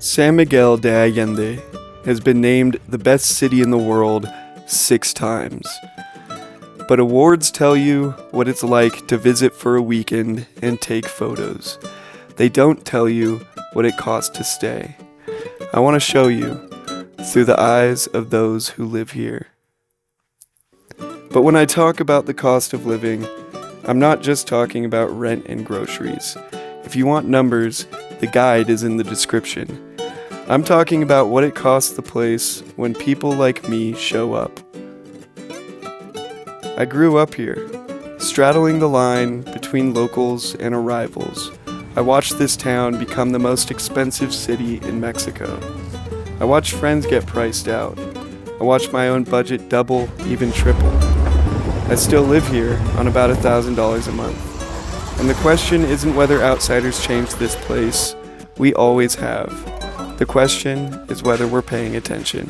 San Miguel de Allende has been named the best city in the world 6 times. But awards tell you what it's like to visit for a weekend and take photos. They don't tell you what it costs to stay. I want to show you through the eyes of those who live here. But when I talk about the cost of living, I'm not just talking about rent and groceries. If you want numbers, the guide is in the description. I'm talking about what it costs the place when people like me show up. I grew up here, straddling the line between locals and arrivals. I watched this town become the most expensive city in Mexico. I watched friends get priced out. I watched my own budget double, even triple. I still live here on about $1,000 a month. And the question isn't whether outsiders change this place. We always have. The question is whether we're paying attention.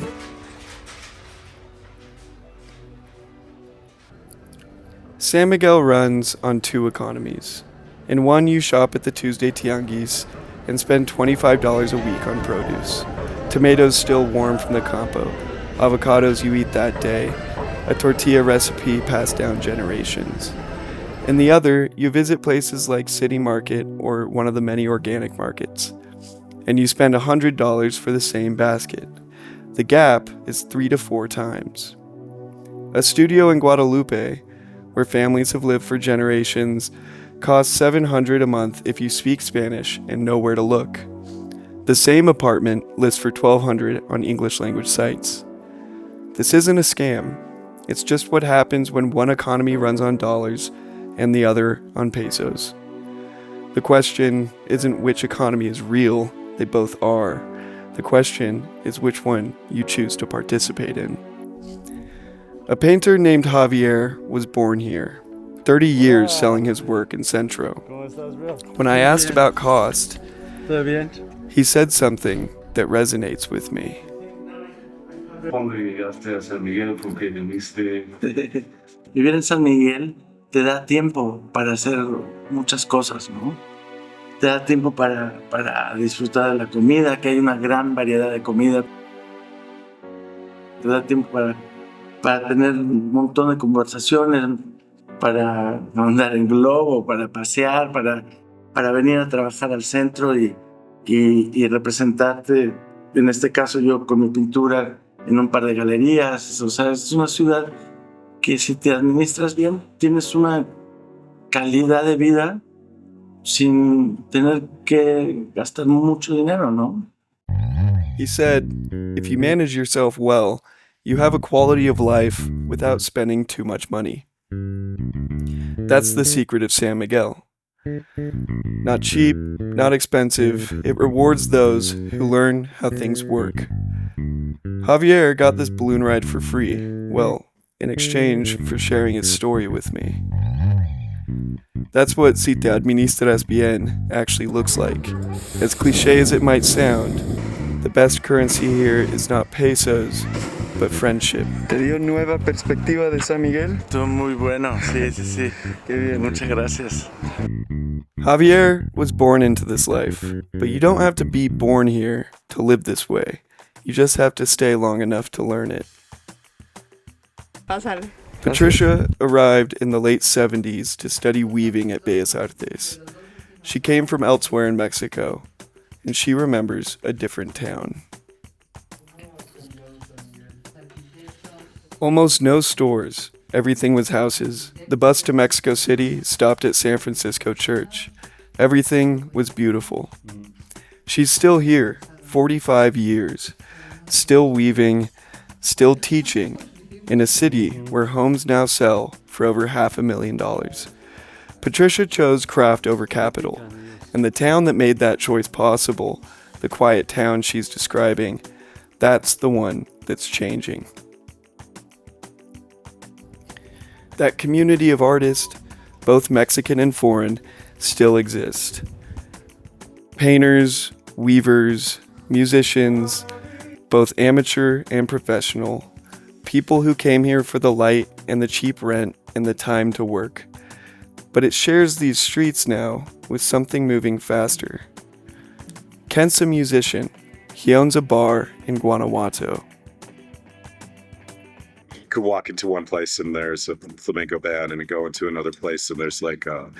San Miguel runs on Two Economies. In one, you shop at the Tuesday Tianguis and spend $25 a week on produce. Tomatoes still warm from the campo. Avocados you eat that day. A tortilla recipe passed down generations. In the other, you visit places like City Market or one of the many organic markets, and you spend $100 for the same basket. The gap is 3 to 4 times. A studio in Guadalupe, where families have lived for generations, costs $700 a month if you speak Spanish and know where to look. The same apartment lists for $1,200 on English language sites. This isn't a scam. It's just what happens when one economy runs on dollars and the other on pesos. The question isn't which economy is real, they both are. The question is which one you choose to participate in. A painter named Javier was born here, 30 years selling his work in Centro. When I asked about cost, he said something that resonates with me. Vivir en San Miguel te da tiempo para hacer muchas cosas, ¿no? Te da tiempo para disfrutar de la comida, que hay una gran variedad de comida. Te da tiempo para tener un montón de conversaciones, para andar en globo, para pasear, para venir a trabajar al centro y representarte, en este caso yo con mi pintura, en un par de galerías. O sea, es una ciudad que si te administras bien, tienes una calidad de vida sin tener que gastar mucho dinero, ¿no? He said, if you manage yourself well, you have a quality of life without spending too much money. That's the secret of San Miguel. Not cheap, not expensive, it rewards those who learn how things work. Javier got this balloon ride for free, well, in exchange for sharing his story with me. That's what Si te administras bien actually looks like. As cliché as it might sound, the best currency here is not pesos, but friendship. ¿Te dio nueva perspectiva de San Miguel? Estuvo muy bueno, sí. Qué bien. Muchas gracias. Javier was born into this life, but you don't have to be born here to live this way. You just have to stay long enough to learn it. Pasar. Patricia arrived in the late 70s to study weaving at Bellas Artes. She came from elsewhere in Mexico, and she remembers a different town. Almost no stores. Everything was houses. The bus to Mexico City stopped at San Francisco Church. Everything was beautiful. She's still here, 45 years, still weaving, still teaching, in a city where homes now sell for over $500,000. Patricia chose craft over capital, and the town that made that choice possible, the quiet town she's describing, that's the one that's changing. That community of artists, both Mexican and foreign, still exist. Painters, weavers, musicians, both amateur and professional, people who came here for the light and the cheap rent and the time to work. But it shares these streets now with something moving faster. Kent's a musician. He owns a bar in Guanajuato. You could walk into one place and there's a flamenco band, and you go into another place and there's like a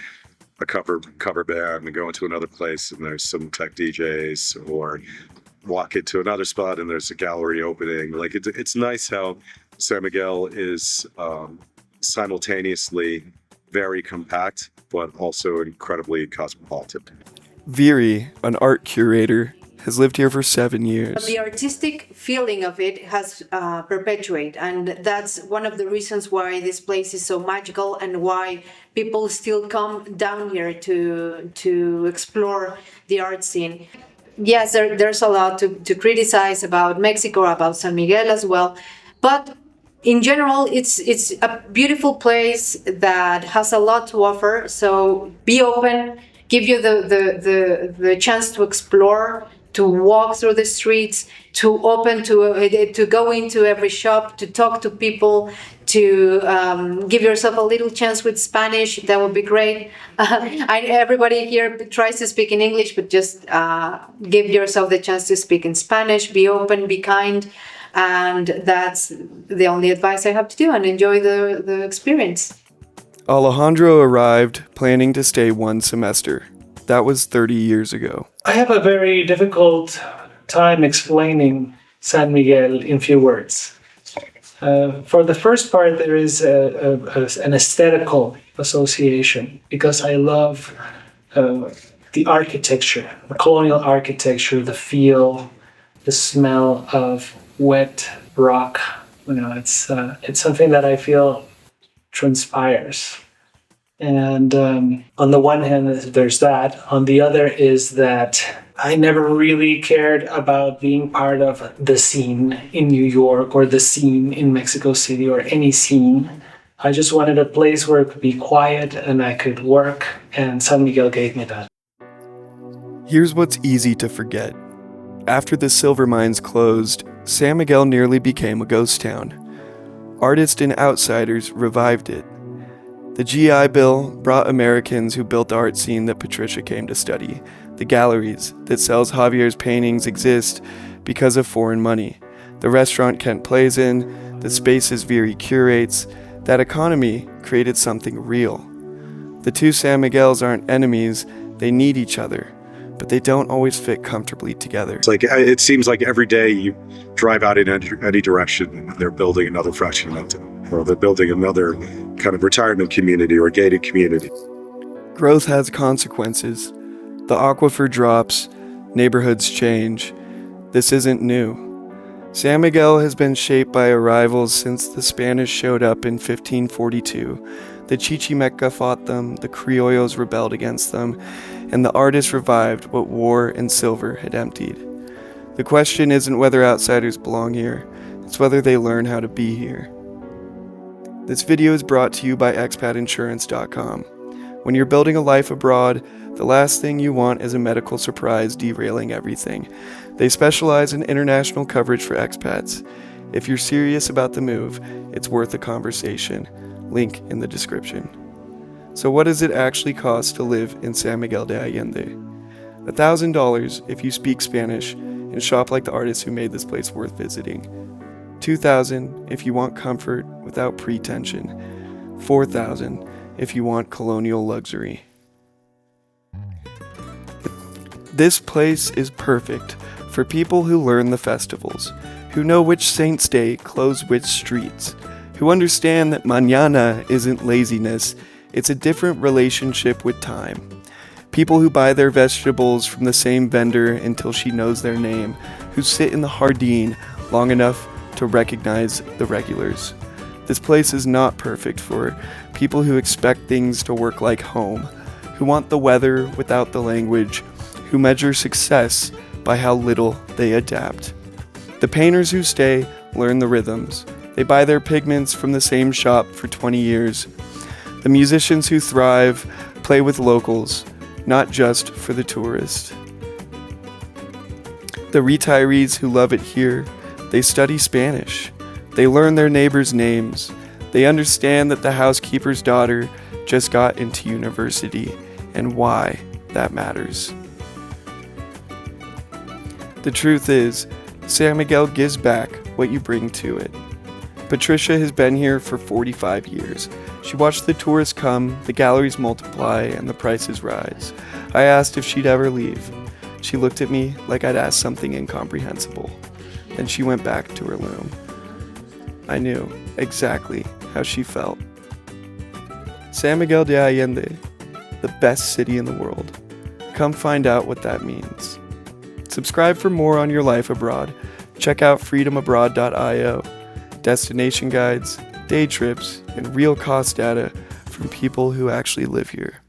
cover band, and go into another place and there's some tech DJs, or walk into another spot and there's a gallery opening. Like it's nice how San Miguel is simultaneously very compact but also incredibly cosmopolitan. Viri, an art curator, has lived here for 7 years. The artistic feeling of it has perpetuated, and that's one of the reasons why this place is so magical and why people still come down here to explore the art scene. Yes, there's a lot to criticize about Mexico, about San Miguel as well, but in general, it's a beautiful place that has a lot to offer. So be open, give you the chance to explore, to walk through the streets, to go into every shop, to talk to people, to give yourself a little chance with Spanish. That would be great. Everybody here tries to speak in English, but just give yourself the chance to speak in Spanish. Be open, be kind. And that's the only advice I have to do, and enjoy the experience. Alejandro arrived planning to stay 1 semester. That was 30 years ago. I have a very difficult time explaining San Miguel in few words. For the first part, there is an aesthetical association, because I love the architecture, the colonial architecture, the feel, the smell of wet rock. It's something that I feel transpires. And on the one hand, there's that. On the other is that I never really cared about being part of the scene in New York or the scene in Mexico City or any scene. I just wanted a place where it could be quiet and I could work, and San Miguel gave me that. Here's what's easy to forget. After the silver mines closed, San Miguel nearly became a ghost town. Artists and outsiders revived it. The GI Bill brought Americans who built the art scene that Patricia came to study. The galleries that sells Javier's paintings exist because of foreign money. The restaurant Kent plays in, the spaces Viri curates, that economy created something real. The two San Miguels aren't enemies, they need each other, but they don't always fit comfortably together. It's like, it seems like every day you drive out in any direction and they're building another fractionamento, or they're building another kind of retirement community or gated community. Growth has consequences. The aquifer drops, neighborhoods change. This isn't new. San Miguel has been shaped by arrivals since the Spanish showed up in 1542. The Chichimeca fought them, the Criollos rebelled against them, and the artists revived what war and silver had emptied. The question isn't whether outsiders belong here, it's whether they learn how to be here. This video is brought to you by expatinsurance.com. When you're building a life abroad, the last thing you want is a medical surprise derailing everything. They specialize in international coverage for expats. If you're serious about the move, it's worth a conversation. Link in the description. So what does it actually cost to live in San Miguel de Allende? $1,000 if you speak Spanish and shop like the artists who made this place worth visiting. $2,000 if you want comfort without pretension. $4,000 if you want colonial luxury. This place is perfect for people who learn the festivals, who know which saints' day close which streets, who understand that mañana isn't laziness, it's a different relationship with time. People who buy their vegetables from the same vendor until she knows their name, who sit in the jardín long enough to recognize the regulars. This place is not perfect for people who expect things to work like home, who want the weather without the language, who measure success by how little they adapt. The painters who stay learn the rhythms. They buy their pigments from the same shop for 20 years. The musicians who thrive play with locals, not just for the tourist. The retirees who love it here, they study Spanish. They learn their neighbors' names. They understand that the housekeeper's daughter just got into university and why that matters. The truth is, San Miguel gives back what you bring to it. Patricia has been here for 45 years. She watched the tourists come, the galleries multiply, and the prices rise. I asked if she'd ever leave. She looked at me like I'd asked something incomprehensible. Then she went back to her loom. I knew exactly how she felt. San Miguel de Allende, the best city in the world. Come find out what that means. Subscribe for more on your life abroad. Check out freedomabroad.io. Destination guides, day trips, and real cost data from people who actually live here.